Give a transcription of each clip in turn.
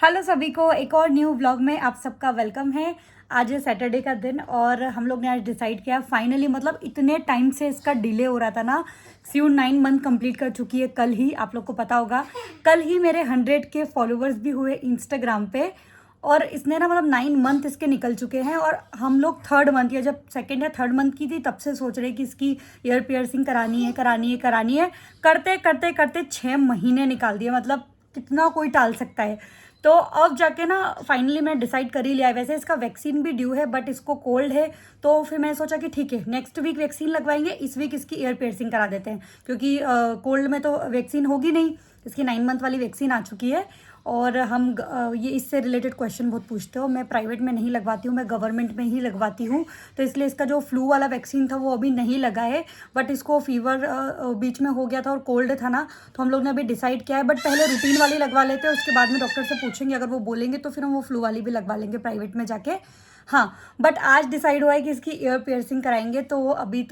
Hello सभी को, एक और न्यू व्लॉग में आप सबका वेलकम है। आज है सैटरडे का दिन और हम लोग ने आज डिसाइड किया फाइनली, मतलब इतने टाइम से इसका डिले हो रहा था ना। सीयू 9 मंथ कंप्लीट कर चुकी है कल ही, आप लोग को पता होगा। कल ही मेरे 100 के फॉलोअर्स भी हुए इंस्टाग्राम पे और इसने ना मतलब 9 मंथ इसके निकल चुके हैं और हम लोग 3rd मंथ या जब 2nd या 3rd मंथ की थी तब से सोच रहे कि इसकी ईयर पियर्सिंग करानी है। करते करते करते 6 महीने निकाल दिए। मतलब कितना कोई टाल सकता है। तो अब जाके ना फाइनली मैं डिसाइड कर ही लिया है। वैसे इसका वैक्सीन भी ड्यू है बट इसको कोल्ड है, तो फिर मैंने सोचा कि ठीक है नेक्स्ट वीक वैक्सीन लगवाएंगे, इस वीक इसकी ईयर पियर्सिंग करा देते हैं क्योंकि कोल्ड में तो वैक्सीन होगी नहीं। इसकी 9 मंथ वाली वैक्सीन आ चुकी है। और हम ये इससे रिलेटेड क्वेश्चन बहुत पूछते हो। मैं प्राइवेट में नहीं लगवाती हूँ, मैं गवर्नमेंट में ही लगवाती हूँ। तो इसलिए इसका जो फ्लू वाला वैक्सीन था वो अभी नहीं लगा है, बट इसको फीवर बीच में हो गया था और कोल्ड था ना, तो हम लोग ने अभी डिसाइड किया है। बट पहले रूटीन वाली लगवा लेते हैं, उसके बाद में डॉक्टर से पूछेंगे, अगर वो बोलेंगे तो फिर हम वो फ्लू वाली भी लगवा लेंगे प्राइवेट में जाके। हाँ, बट आज डिसाइड हुआ है कि इसकी ईयर पियर्सिंग कराएंगे। तो अभी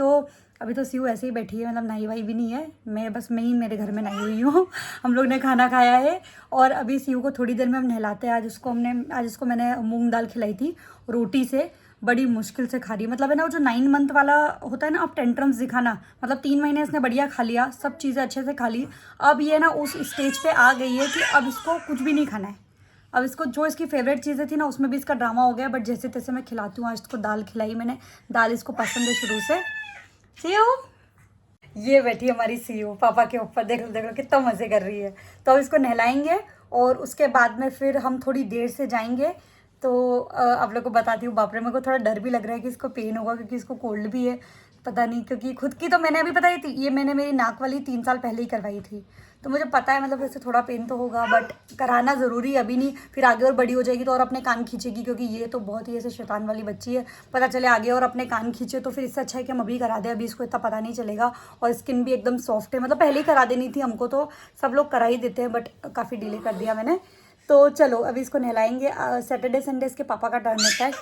तो सीयू ऐसे ही बैठी है, मतलब नहाई वाई भी नहीं है। मैं ही मेरे घर में नहाई हुई हूँ। हम लोग ने खाना खाया है और अभी सीयू को थोड़ी देर में हम नहलाते हैं। आज उसको मैंने मूंग दाल खिलाई थी रोटी से। बड़ी मुश्किल से खा रही है, मतलब है ना वो जो 9 मंथ वाला होता है ना, अब टेंट्रम्स दिखाना। मतलब 3 महीने इसने बढ़िया खा लिया, सब चीज़ें अच्छे से खा ली। अब ये ना उस स्टेज पे आ गई है कि अब इसको कुछ भी नहीं खाना है। अब इसको जो इसकी फेवरेट चीज़ें थी ना उसमें भी इसका ड्रामा हो गया। बट जैसे तैसे मैं खिलाती हूँ। आज इसको दाल खिलाई मैंने, दाल इसको पसंद है शुरू से। सीयू, ये बैठी हमारी सीयू पापा के ऊपर, देख लो देख लो कितना मज़े कर रही है। तो अब इसको नहलाएंगे और उसके बाद में फिर हम थोड़ी देर से जाएंगे। तो आप लोग को बताती हूँ। बाप रे, मेरे को थोड़ा डर भी लग रहा है कि इसको पेन होगा क्योंकि इसको कोल्ड भी है। पता नहीं, क्योंकि खुद की तो मैंने अभी बताई थी, ये मैंने मेरी नाक वाली 3 साल पहले ही करवाई थी। तो मुझे पता है मतलब वैसे थोड़ा पेन तो होगा, बट कराना ज़रूरी है। अभी नहीं, फिर आगे और बड़ी हो जाएगी तो और अपने कान खींचेगी, क्योंकि ये तो बहुत ही ऐसे शैतान वाली बच्ची है। पता चले आगे और अपने कान खींचे तो फिर इससे अच्छा है कि हम अभी करा दें। अभी इसको इतना पता नहीं चलेगा और स्किन भी एकदम सॉफ्ट है। मतलब पहले ही करा देनी थी हमको, तो सब लोग करा ही देते हैं, बट काफ़ी डिले कर दिया मैंने। तो चलो अभी इसको नहलाएंगे। सैटरडे संडे इसके पापा का टर्न होता है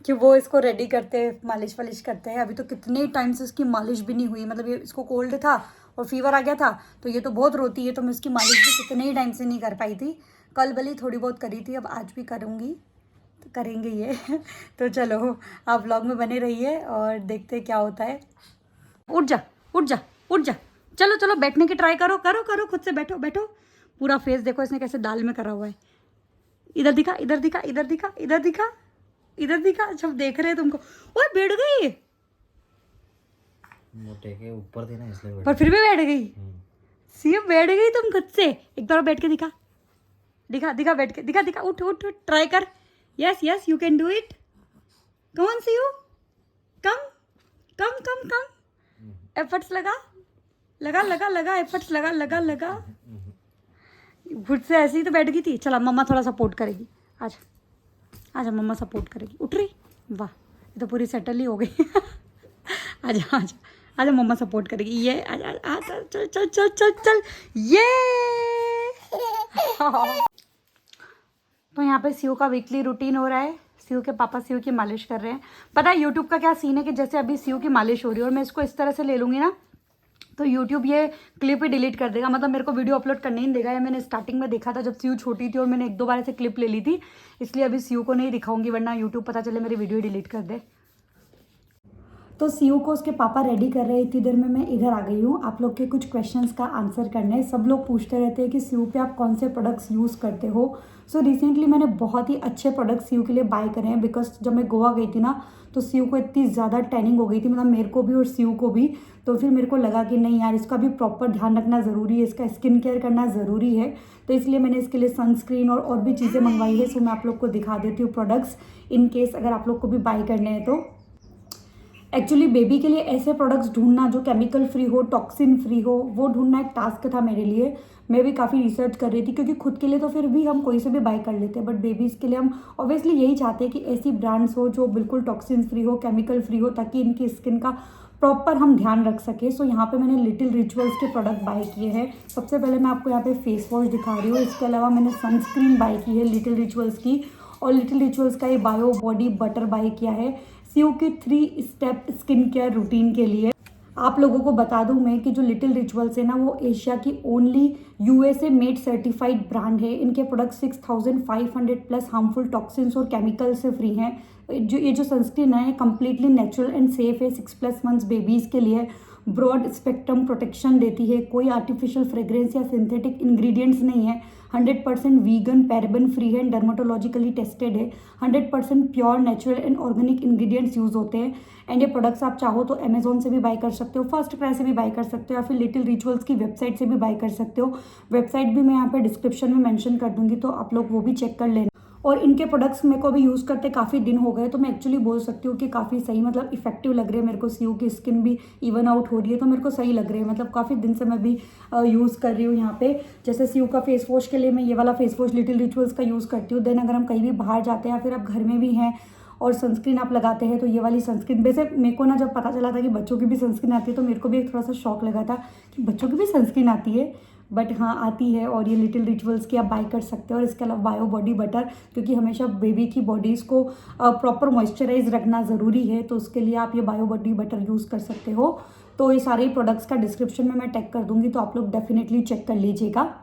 कि वो इसको रेडी करते हैं, मालिश वालिश करते हैं। अभी तो कितने टाइम से इसकी मालिश भी नहीं हुई। मतलब ये इसको कोल्ड था और फीवर आ गया था, तो ये तो बहुत रोती है। तो मैं इसकी मालिश भी कितने ही टाइम से नहीं कर पाई थी। कल भले थोड़ी बहुत करी थी, अब आज भी करूँगी, तो करेंगे ये। तो चलो आप व्लॉग में बने रहिए और देखते हैं क्या होता है। उठ जा उठ जा उठ जा, चलो चलो बैठने की ट्राई करो करो करो, खुद से बैठो बैठो। पूरा फेस देखो इसने कैसे दाल में करा हुआ है। इधर दिखा इधर दिखा इधर दिखा इधर दिखा इधर दिखा, सब देख रहे हैं तुमको। ओए बैठ गई, मोटे के ऊपर थी ना इसलिए पर फिर भी बैठ गई। सीएम बैठ गई तुम खुद से। एक बार बैठ के दिखा दिखा दिखा, बैठ के दिखा दिखा, उठ उठ उठ, ट्राई कर। Yes yes you can do it. Come on सीयू, come come come come, efforts लगा लगा लगा लगा, एफर्ट्स लगा लगा लगा। खुद से ऐसे ही तो बैठ गई थी। चला मम्मा थोड़ा सपोर्ट करेगी, आज आजा मम्मा सपोर्ट करेगी। उठ रही, वाह ये तो पूरी सेटल ही हो गई। आजा आजा आजा, मम्मा सपोर्ट करेगी। ये आजा आजा, चल चल चल चल चल, ये। तो यहाँ पे सीयू का वीकली रूटीन हो रहा है। सीयू के पापा सीयू की मालिश कर रहे हैं। पता है यूट्यूब का क्या सीन है कि जैसे अभी सीयू की मालिश हो रही है और मैं इसको इस तरह से ले लूँगी ना, तो यूट्यूब ये क्लिप ही डिलीट कर देगा। मतलब मेरे को वीडियो अपलोड करने ही देगा। या मैंने स्टार्टिंग में देखा था जब सीयू छोटी थी और मैंने 1-2 बार ऐसे क्लिप ले ली थी, इसलिए अभी सीयू को नहीं दिखाऊंगी, वरना यूट्यूब पता चले मेरी वीडियो डिलीट कर दे। तो सीयू को उसके पापा रेडी कर रहे हैं। इतनी देर में मैं इधर आ गई हूँ आप लोग के कुछ क्वेश्चंस का आंसर करने। सब लोग पूछते रहते हैं कि सीयू पे आप कौन से प्रोडक्ट्स यूज़ करते हो। सो रिसेंटली मैंने बहुत ही अच्छे प्रोडक्ट्स सीयू के लिए बाय करे हैं, बिकॉज जब मैं गोवा गई थी ना तो सीयू को इतनी ज़्यादा टैनिंग हो गई थी, मतलब मेरे को भी और सीयू को भी। तो फिर मेरे को लगा कि नहीं यार, इसका भी प्रॉपर ध्यान रखना ज़रूरी है, इसका स्किन केयर करना ज़रूरी है। तो इसलिए मैंने इसके लिए सनस्क्रीन और भी चीज़ें मंगवाई है। सो मैं आप लोग को दिखा देती हूँ प्रोडक्ट्स, इन केस अगर आप लोग को भी बाय करने हैं तो। एक्चुअली बेबी के लिए ऐसे प्रोडक्ट्स ढूंढना जो केमिकल फ्री हो, टॉक्सिन फ्री हो, वो ढूंढना एक टास्क था मेरे लिए। मैं भी काफ़ी रिसर्च कर रही थी, क्योंकि खुद के लिए तो फिर भी हम कोई से भी बाय कर लेते हैं, बट बेबीज़ के लिए हम ऑब्वियसली यही चाहते हैं कि ऐसी ब्रांड्स हो जो बिल्कुल टॉक्सिन फ्री हो, केमिकल फ्री हो, ताकि इनकी स्किन का प्रॉपर हम ध्यान रख सके। सो यहाँ पे मैंने लिटिल रिचुअल्स के प्रोडक्ट बाय किए हैं। सबसे पहले मैं आपको यहाँ पे फेस वॉश दिखा रही हूँ। इसके अलावा मैंने सनस्क्रीन बाय की है लिटिल रिचुअल्स की, और लिटिल रिचुअल्स का ये बायो बॉडी बटर बाय किया है सीयू के 3 स्टेप स्किन केयर रूटीन के लिए। आप लोगों को बता दूं मैं कि जो लिटिल रिचुअल्स है ना, वो एशिया की only USA made certified brand है। इनके प्रोडक्ट 6500 प्लस हार्मफुल टॉक्सिन्स और केमिकल से फ्री हैं। ये जो सनस्क्रीन है कम्प्लीटली नेचुरल एंड सेफ है 6+ मंथ्स बेबीज़ के लिए। ब्रॉड स्पेक्ट्रम प्रोटेक्शन देती है, कोई आर्टिफिशियल फ्रेग्रेंस या सिंथेटिक इंग्रेडिएंट्स नहीं है। 100% वीगन, पैराबेन फ्री है, डर्माटोलॉजिकली टेस्टेड है। 100% pure natural and organic ingredients use होते हैं। एंड ये प्रोडक्ट्स आप चाहो तो अमेजोन से भी बाय कर सकते हो, फर्स्ट क्राई से भी बाय कर सकते हो, या फिर लिटिल रिचुअल्स की वेबसाइट से भी बाय कर सकते हो। वेबसाइट भी मैं यहाँ पे डिस्क्रिप्शन में मेंशन कर दूंगी, तो आप लोग वो भी चेक कर लेना। और इनके प्रोडक्ट्स मेरे को अभी यूज़ करते काफ़ी दिन हो गए, तो मैं एक्चुअली बोल सकती हूँ कि काफ़ी सही, मतलब इफेक्टिव लग रहे हैं मेरे को। सीयू की स्किन भी इवन आउट हो रही है, तो मेरे को सही लग रहे हैं। मतलब काफ़ी दिन से मैं भी यूज़ कर रही हूँ यहाँ पे। जैसे सीयू का फेस वॉश के लिए मैं ये वाला फेस वॉश लिटिल रिचुअल्स का यूज़ करती हूँ। देन अगर हम कहीं भी बाहर जाते हैं या फिर आप घर में भी हैं और सनस्क्रीन आप लगाते हैं, तो ये वाली सनस्क्रीन, वैसे मेरे को ना जब पता चला था कि बच्चों की भी सनस्क्रीन आती है, तो मेरे को भी एक थोड़ा सा शौक लगा था कि बच्चों की भी सनस्क्रीन आती है। बट हाँ, आती है। और ये लिटिल रिचुअल्स की आप बाय कर सकते हो। और इसके अलावा बायो बॉडी बटर, क्योंकि हमेशा बेबी की बॉडीज़ को प्रॉपर मॉइस्चराइज रखना ज़रूरी है, तो उसके लिए आप ये बायो बॉडी बटर यूज़ कर सकते हो। तो ये सारे प्रोडक्ट्स का डिस्क्रिप्शन में मैं टैग कर दूँगी, तो आप लोग डेफिनेटली चेक कर लीजिएगा।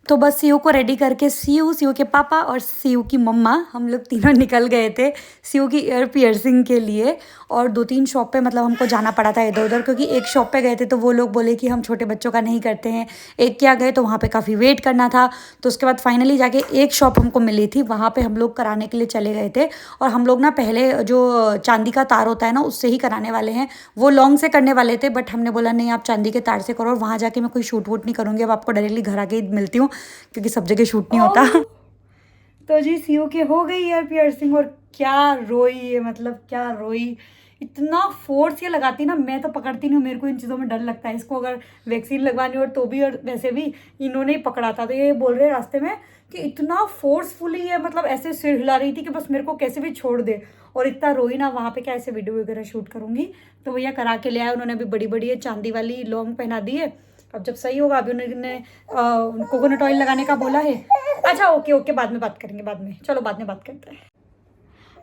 तो बस सीयू को रेडी करके सीयू के पापा और सीयू की मम्मा, हम लोग तीनों निकल गए थे सीयू की ईयर पियर्सिंग के लिए। और 2-3 शॉप पे मतलब हमको जाना पड़ा था इधर उधर, क्योंकि एक शॉप पे गए थे तो वो लोग बोले कि हम छोटे बच्चों का नहीं करते हैं। एक क्या गए तो वहाँ पे काफ़ी वेट करना था, तो उसके बाद फाइनली जाके एक शॉप हमको मिली थी, वहाँ पर हम लोग कराने के लिए चले गए थे। और हम लोग ना पहले जो चांदी का तार होता है ना, उससे ही कराने वाले हैं। वो लॉन्ग से करने वाले थे, बट हमने बोला नहीं, आप चांदी के तार से करो, और वहाँ जाके मैं कोई शूट वूट नहीं करूँगी, अब आपको डायरेक्टली घर आके मिलती हूँ, क्योंकि सब जगह शूट नहीं होता। तो जी सीयू के हो गई ईयर पियर्सिंग, और क्या रोई है, मतलब क्या रोई। इतना फोर्स ये लगाती ना, मैं तो पकड़ती नहीं हूँ, मेरे को इन चीज़ों में डर लगता है। इसको अगर वैक्सीन लगवानी हो तो भी, और वैसे भी इन्होंने ही पकड़ा था। तो ये बोल रहे रास्ते में कि इतना फोर्सफुली है, मतलब ऐसे सिर हिला रही थी कि बस मेरे को कैसे भी छोड़ दे। और इतना रोई ना, वहाँ पे क्या ऐसे वीडियो वगैरह शूट करूँगी। तो भैया करा के ले आए, उन्होंने भी बड़ी बड़ी चांदी वाली लॉन्ग पहना दी है। अब जब सही होगा, अभी उन्होंने कोकोनट ऑयल लगाने का बोला है। अच्छा ओके, बाद में बात करेंगे, बाद में, चलो बाद में बात करते हैं।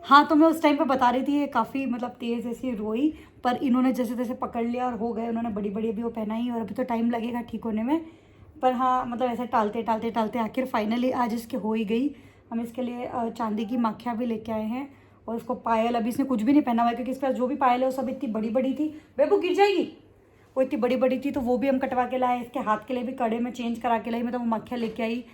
हाँ, तो मैं उस टाइम पे बता रही थी, ये काफ़ी मतलब तेज़ ऐसी रोई, पर इन्होंने जैसे तैसे पकड़ लिया और हो गए। उन्होंने बड़ी बड़ी अभी वो पहनाई, और अभी तो टाइम लगेगा ठीक होने में। पर हाँ, मतलब ऐसे टालते आखिर फाइनली आज इसके हो ही गई। हम इसके लिए चांदी की माखियाँ भी लेके आए हैं, और इसको पायल, अभी इसने कुछ भी नहीं पहना हुआ है, क्योंकि इस पर जो भी पायल है वो सब इतनी बड़ी बड़ी थी। बेबू गिर जाएगी, वो इतनी बड़ी बड़ी थी, तो वो भी हम कटवा के लाए। इसके हाथ के लिए भी कड़े में चेंज करा के लाई, मतलब वो माखियाँ लेके आई।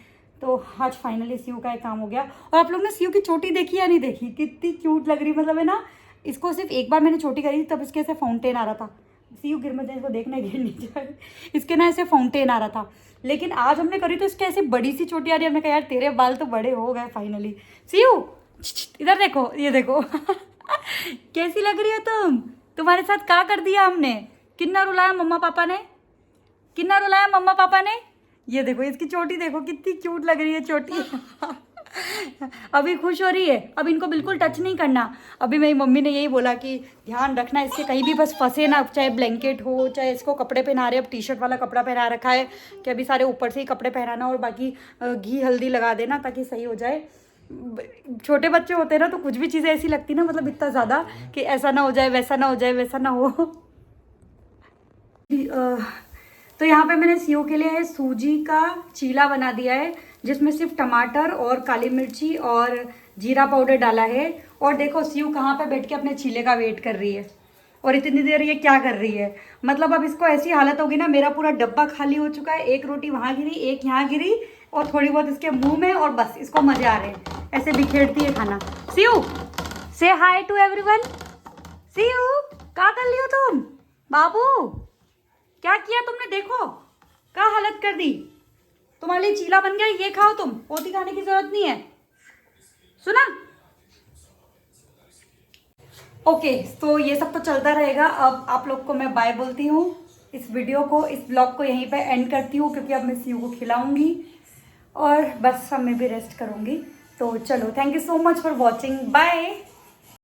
तो आज फाइनली सीयू का एक काम हो गया। और आप लोग ने सीयू की चोटी देखी या नहीं देखी, कितनी क्यूट लग रही, मतलब है ना। इसको सिर्फ एक बार मैंने चोटी करी थी, तब इसके ऐसे फाउंटेन आ रहा था। सीयू गिर मत जाए, इसको देखना, गिर नहीं जाए, इसके ना ऐसे फाउंटेन आ रहा था। लेकिन आज हमने करी तो इसके ऐसे बड़ी सी चोटी आ रही है। हमने कहा यार तेरे बाल तो बड़े हो गए फाइनली। सीयू इधर देखो, ये देखो कैसी लग रही हो तुम। तुम्हारे साथ क्या कर दिया हमने, कितना रुलाया मम्मा पापा ने, कितना रुलाया मम्मा पापा ने। ये देखो इसकी चोटी देखो, कितनी क्यूट लग रही है चोटी अभी खुश हो रही है। अब इनको बिल्कुल टच नहीं करना। अभी मेरी मम्मी ने यही बोला कि ध्यान रखना इसके कहीं भी बस फंसे ना, चाहे ब्लैंकेट हो, चाहे इसको कपड़े पहना रहे, अब टी शर्ट वाला कपड़ा पहना रखा है कि अभी सारे ऊपर से ही कपड़े पहनाना, और बाकी घी हल्दी लगा देना ताकि सही हो जाए। छोटे बच्चे होते हैं ना, तो कुछ भी चीज़ें ऐसी लगती ना, मतलब इतना ज़्यादा कि ऐसा ना हो जाए, वैसा ना हो जाए, वैसा ना हो तो यहाँ पे मैंने सीयू के लिए सूजी का चीला बना दिया है, जिसमें सिर्फ टमाटर और काली मिर्ची और जीरा पाउडर डाला है। और देखो सीयू कहाँ पे बैठ के अपने चीले का वेट कर रही है, और इतनी देर ये क्या कर रही है। मतलब अब इसको ऐसी हालत होगी ना, मेरा पूरा डब्बा खाली हो चुका है। एक रोटी वहाँ गिरी, एक यहाँ गिरी, और थोड़ी बहुत इसके मुंह में, और बस इसको मजे आ रहे हैं, ऐसे बिखेरती है खाना। सीयू से हाय टू एवरीवन। सीयू क्या कर लियो तुम बाबू, क्या किया तुमने, देखो क्या हालत कर दी। तुम्हारे लिए चीला बन गया, ये खाओ तुम, पोती खाने की जरूरत नहीं है, सुना। ओके, तो ये सब तो चलता रहेगा। अब आप लोग को मैं बाय बोलती हूँ। इस वीडियो को, इस ब्लॉग को यहीं पे एंड करती हूँ, क्योंकि अब मैं सीयू को खिलाऊंगी और बस अब मैं भी रेस्ट करूँगी। तो चलो, thank you so much for watching, bye.